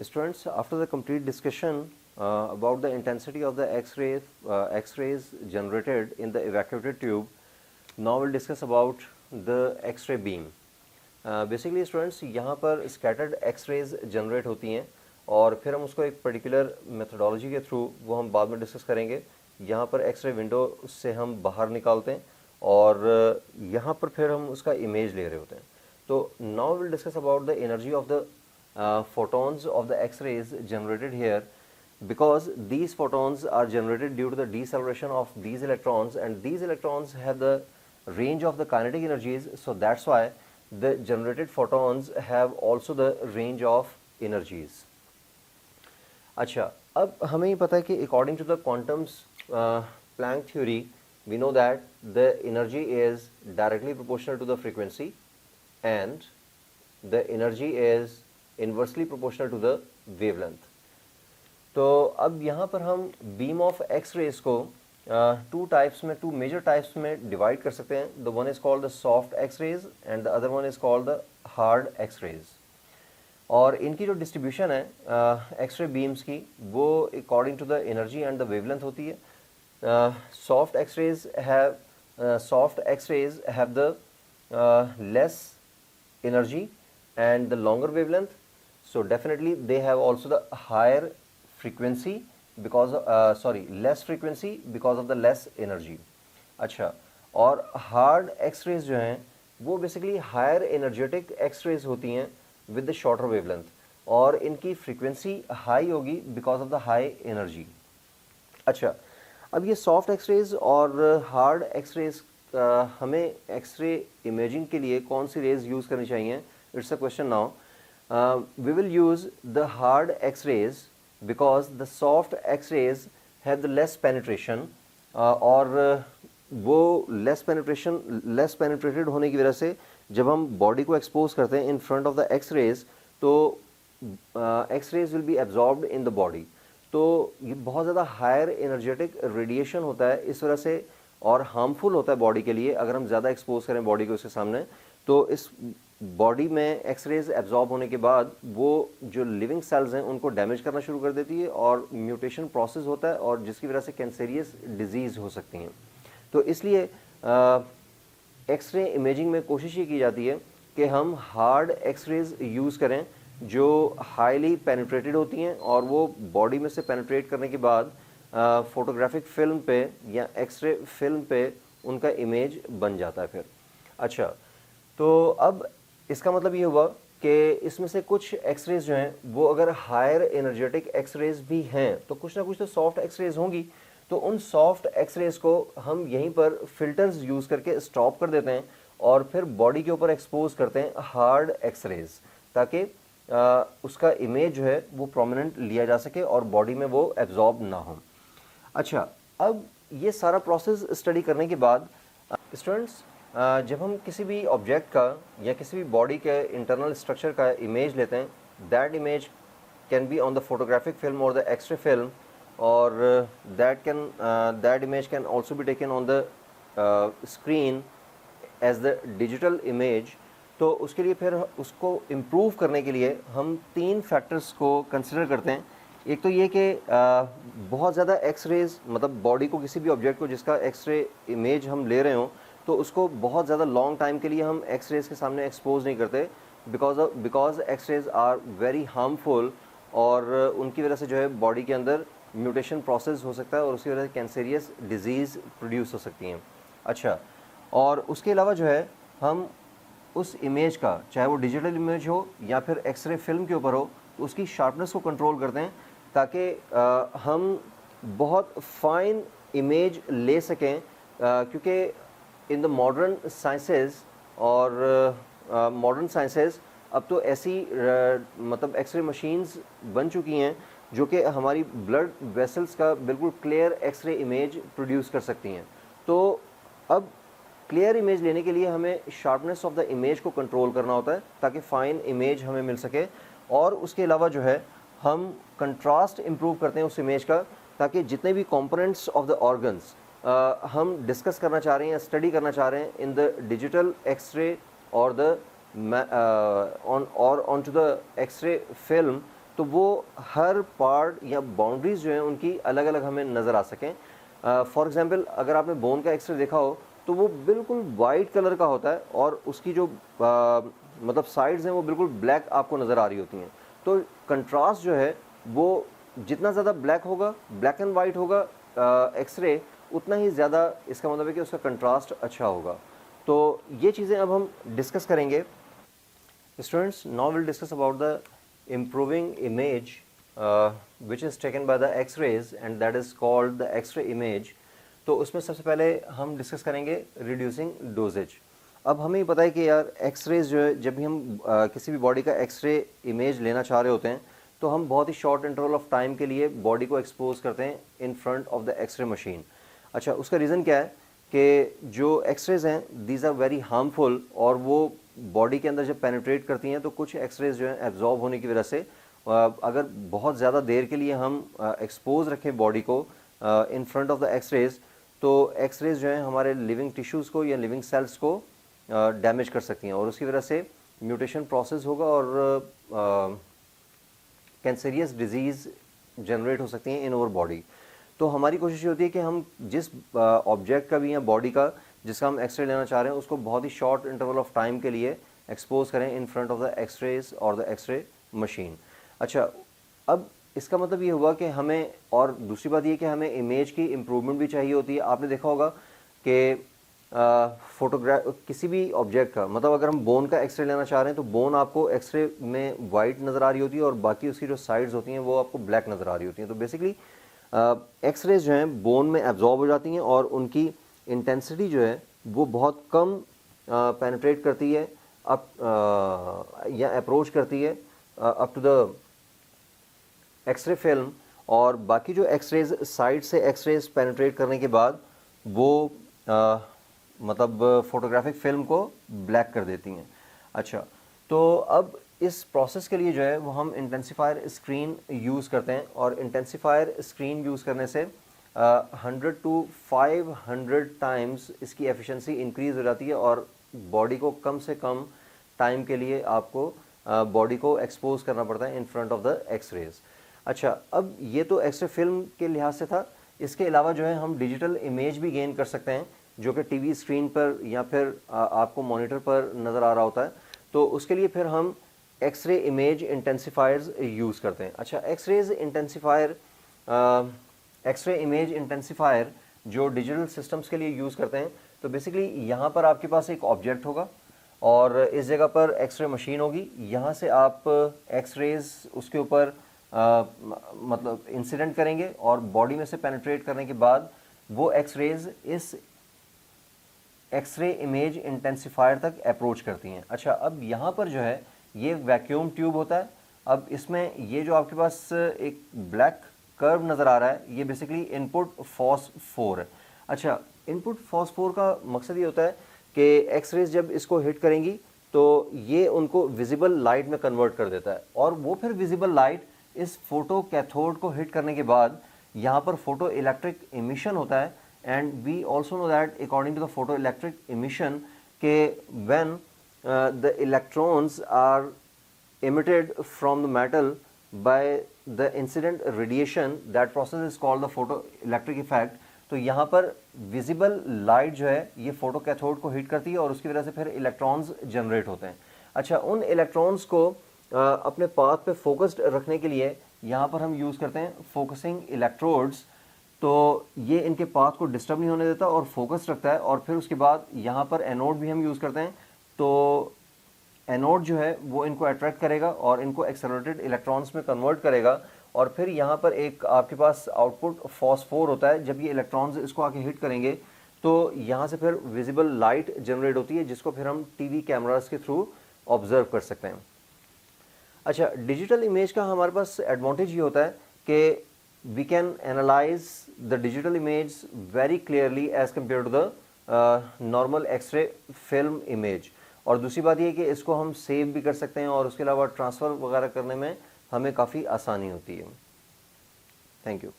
Students, after the complete discussion about the intensity of the X-rays generated in the evacuated tube, now we'll discuss about the X-ray beam. Basically students यहाँ पर scattered X-rays generate होती हैं और फिर हम उसको एक particular methodology के थ्रू वो हम बाद में डिस्कस करेंगे. यहाँ पर एक्स-रे विंडो से हम बाहर निकालते हैं और यहाँ पर फिर हम उसका इमेज ले रहे होते हैं. तो now will discuss about the energy of the photons of the X-rays generated here, because these photons are generated due to the deceleration of these electrons, and these electrons have the range of the kinetic energies, so that's why the generated photons have also the range of energies. अच्छा, अब हमें ये पता है कि according to the quantum's Planck theory, we know that the energy is directly proportional to the frequency and the energy is inversely proportional to the wavelength. तो अब यहाँ पर हम बीम ऑफ एक्स रेज को टू मेजर टाइप्स में divide कर सकते हैं. The one is called the soft x rays and the other one is called the hard x rays. और इनकी जो डिस्ट्रीब्यूशन है एक्सरे बीम्स की वो according to the energy and the wavelength होती है. Soft x rays have the less energy and the longer wavelength, so definitely they have also the higher frequency because of less frequency because of the less energy. अच्छा, और hard x-rays जो हैं वो basically higher energetic x-rays होती हैं with the shorter wavelength और इनकी frequency high होगी because of the high energy. अच्छा, अब ये soft x-rays और hard x-rays हमें x-ray imaging के लिए कौन सी rays यूज़ करनी चाहिए? It's a question now. We will use the hard X-rays because the soft X-rays have the less penetration और वो less penetrated होने की वजह से जब हम बॉडी को एक्सपोज करते हैं in front of the X-rays तो X-rays will be absorbed in the body. तो ये बहुत ज़्यादा हायर एनर्जेटिक रेडिएशन होता है इस वजह से और हार्मफुल होता है बॉडी के लिए. अगर हम ज़्यादा एक्सपोज करें बॉडी को इसके सामने तो इस बॉडी में एक्स-रेज एब्जॉर्ब होने के बाद वो जो लिविंग सेल्स हैं उनको डैमेज करना शुरू कर देती है और म्यूटेशन प्रोसेस होता है और जिसकी वजह से कैंसरियस डिजीज़ हो सकती हैं. तो इसलिए एक्स-रे इमेजिंग में कोशिश ये की जाती है कि हम हार्ड एक्स-रेज यूज़ करें जो हाईली पेनिट्रेटेड होती हैं और वो बॉडी में से पेनिट्रेट करने के बाद फोटोग्राफिक फिल्म पे या एक्स-रे फिल्म पे उनका इमेज बन जाता है फिर. अच्छा, तो अब इसका मतलब ये हुआ कि इसमें से कुछ एक्स-रेज जो हैं वो अगर हायर एनर्जेटिक एक्स-रेज भी हैं तो कुछ ना कुछ तो सॉफ्ट एक्स-रेज होंगी. तो उन सॉफ्ट एक्स-रेज को हम यहीं पर फिल्टर्स यूज़ करके स्टॉप कर देते हैं और फिर बॉडी के ऊपर एक्सपोज करते हैं हार्ड एक्स-रेज ताकि उसका इमेज जो है वो प्रोमिनेंट लिया जा सके और बॉडी में वो एब्जॉर्ब ना हो. अच्छा, अब ये सारा प्रोसेस स्टडी करने के बाद स्टूडेंट्स जब हम किसी भी ऑब्जेक्ट का या किसी भी बॉडी के इंटरनल स्ट्रक्चर का इमेज लेते हैं, that image can be on the photographic film और द एक्सरे फिल्म और that image can also be taken on the screen as the digital image. तो उसके लिए फिर उसको इम्प्रूव करने के लिए हम 3 फैक्टर्स को कंसिडर करते हैं. एक तो ये कि बहुत ज़्यादा एक्स-रेज मतलब बॉडी को किसी भी ऑब्जेक्ट को जिसका एक्स-रे इमेज हम ले रहे हों तो उसको बहुत ज़्यादा लॉन्ग टाइम के लिए हम एक्स-रेज के सामने एक्सपोज नहीं करते because x rays are very harmful और उनकी वजह से जो है बॉडी के अंदर म्यूटेशन प्रोसेस हो सकता है और उसकी वजह से कैंसरियस डिजीज़ प्रोड्यूस हो सकती हैं. अच्छा, और उसके अलावा जो है हम उस इमेज का चाहे वो डिजिटल इमेज हो या फिर एक्स-रे फिल्म के ऊपर हो तो उसकी शार्पनेस को कंट्रोल करते हैं ताकि हम बहुत फाइन इमेज ले सकें क्योंकि इन द मॉडर्न साइंसेस और मॉडर्न साइंसेस अब तो ऐसी मतलब एक्सरे मशीन्स बन चुकी हैं जो कि हमारी ब्लड वेसल्स का बिल्कुल क्लियर एक्सरे इमेज प्रोड्यूस कर सकती हैं. तो अब क्लियर इमेज लेने के लिए हमें शार्पनेस ऑफ द इमेज को कंट्रोल करना होता है ताकि फ़ाइन इमेज हमें मिल सके. और उसके अलावा जो है हम कंट्रास्ट इम्प्रूव करते हैं उस इमेज का ताकि जितने भी कंपोनेंट्स ऑफ द ऑर्गन्स हम डिस्कस करना चाह रहे हैं, स्टडी करना चाह रहे हैं इन द डिजिटल एक्सरे और the on to the x ray film, तो वो हर पार्ट या बाउंड्रीज जो हैं उनकी अलग अलग हमें नज़र आ सकें। फॉर एग्जांपल अगर आपने बोन का एक्सरे देखा हो तो वो बिल्कुल वाइट कलर का होता है और उसकी जो मतलब साइड्स हैं वो बिल्कुल ब्लैक आपको नज़र आ रही होती हैं। तो कंट्रास्ट जो है वो जितना ज़्यादा ब्लैक होगा, ब्लैक एंड वाइट होगा एक्सरे, उतना ही ज़्यादा इसका मतलब है कि उसका कंट्रास्ट अच्छा होगा। तो ये चीज़ें अब हम डिस्कस करेंगे। Students, now will discuss about the improving image which is taken by the x-rays and that is called the x-ray image। तो उसमें सबसे पहले हम डिस्कस करेंगे रिड्यूसिंग डोजेज। अब हमें ये पता है कि यार एक्सरेज जो है, जब भी हम किसी भी बॉडी का एक्सरे इमेज लेना चाह रहे होते हैं तो हम बहुत ही शॉर्ट इंटरवल ऑफ टाइम के लिए बॉडी को एक्सपोज करते हैं in front of the x ray machine. अच्छा, उसका रीज़न क्या है कि जो एक्सरेज हैं दीज आर वेरी हार्मफुल और वो बॉडी के अंदर जब पेनिट्रेट करती हैं तो कुछ एक्सरेज जो हैं एब्जॉर्ब होने की वजह से अगर बहुत ज़्यादा देर के लिए हम एक्सपोज रखें बॉडी को in front of the x rays, तो एक्सरेज जो हैं हमारे लिविंग टिश्यूज़ को या लिविंग सेल्स को डैमेज कर सकती हैं और उसकी वजह से म्यूटेशन प्रोसेस होगा और कैंसरियस डिजीज़ जनरेट हो सकती हैं इन ओवर बॉडी। तो हमारी कोशिश ये होती है कि हम जिस ऑब्जेक्ट का भी या बॉडी का जिसका हम एक्सरे लेना चाह रहे हैं उसको बहुत ही शॉर्ट इंटरवल ऑफ टाइम के लिए एक्सपोज करें in front of the x rays और द एक्सरे मशीन। अच्छा, अब इसका मतलब ये हुआ कि हमें, और दूसरी बात ये कि हमें इमेज की इम्प्रूवमेंट भी चाहिए होती है। आपने देखा होगा कि फोटोग्राफ किसी भी ऑब्जेक्ट का, मतलब अगर हम बोन का एक्सरे लेना चाह रहे हैं तो बोन आपको एक्सरे में वाइट नज़र आ रही होती है और बाकी उसकी जो साइड्स होती हैं वो आपको ब्लैक नज़र आ रही होती हैं। तो बेसिकली एक्सरेज जो हैं बोन में एब्जॉर्ब हो जाती हैं और उनकी इंटेंसिटी जो है वो बहुत कम पेनिट्रेट करती है अप या अप्रोच करती है up to the x ray film, और बाकी जो एक्सरेज साइड से एक्सरेज पेनिट्रेट करने के बाद वो मतलब फोटोग्राफिक फिल्म को ब्लैक कर देती हैं। अच्छा, तो अब इस प्रोसेस के लिए जो है वो हम इंटेंसिफायर स्क्रीन यूज़ करते हैं और इंटेंसिफायर स्क्रीन यूज़ करने से 100 to 500 टाइम्स इसकी एफिशिएंसी इंक्रीज़ हो जाती है और बॉडी को कम से कम टाइम के लिए आपको बॉडी को एक्सपोज करना पड़ता है in front of the x rays. अच्छा, अब ये तो एक्सरे फिल्म के लिहाज से था। इसके अलावा जो है हम डिजिटल इमेज भी गेन कर सकते हैं जो कि टीवी स्क्रीन पर या फिर आपको मॉनिटर पर नज़र आ रहा होता है। तो उसके लिए फिर हम एक्सरे इमेज इंटेंसिफायर्स यूज़ करते हैं। अच्छा, एक्सरे इमेज इंटेंसिफायर जो डिजिटल सिस्टम्स के लिए यूज़ करते हैं, तो बेसिकली यहाँ पर आपके पास एक ऑब्जेक्ट होगा और इस जगह पर एक्सरे मशीन होगी। यहाँ से आप एक्सरेज उसके ऊपर मतलब इंसिडेंट करेंगे और बॉडी में से पेनिट्रेट करने के बाद वो एक्सरेज इस एक्सरे इमेज इंटेंसिफायर तक अप्रोच करती हैं। अच्छा, अब यहाँ पर जो है ये वैक्यूम ट्यूब होता है। अब इसमें ये जो आपके पास एक ब्लैक कर्व नज़र आ रहा है, ये बेसिकली इनपुट फॉस्फोर है। अच्छा, इनपुट फॉस्फोर का मकसद ये होता है कि एक्सरेज जब इसको हिट करेंगी तो ये उनको विजिबल लाइट में कन्वर्ट कर देता है और वो फिर विजिबल लाइट इस फोटो कैथोड को हिट करने के बाद यहाँ पर फोटो इलेक्ट्रिक इमिशन होता है। And we also know that according to the photo electric emission के when the electrons are emitted from the metal by the incident radiation, that process is called the photoelectric effect। तो यहाँ पर visible light जो है ये photo cathode को hit करती है और उसकी वजह से फिर इलेक्ट्रॉन्स जनरेट होते हैं। अच्छा, उन इलेक्ट्रॉन्स को अपने पाथ पे फोकस्ड रखने के लिए यहाँ पर हम यूज़ करते हैं फोकसिंग इलेक्ट्रोड्स। तो ये इनके पाथ को डिस्टर्ब नहीं होने देता और फोकस रखता है। और फिर उसके बाद यहाँ पर एनोड भी हम यूज़ करते हैं। तो एनोड जो है वो इनको अट्रैक्ट करेगा और इनको एक्सेलरेटेड इलेक्ट्रॉन्स में कन्वर्ट करेगा और फिर यहाँ पर एक आपके पास आउटपुट फॉस्फोर होता है। जब ये इलेक्ट्रॉन्स इसको आके हिट करेंगे तो यहाँ से फिर विजिबल लाइट जनरेट होती है जिसको फिर हम टीवी कैमरास के थ्रू ऑब्जर्व कर सकते हैं। अच्छा, डिजिटल इमेज का हमारे पास एडवांटेज ये होता है कि we can analyse the digital image very clearly as compare to the normal x ray film image. और दूसरी बात ये कि इसको हम सेव भी कर सकते हैं और उसके अलावा ट्रांसफ़र वगैरह करने में हमें काफ़ी आसानी होती है। Thank you.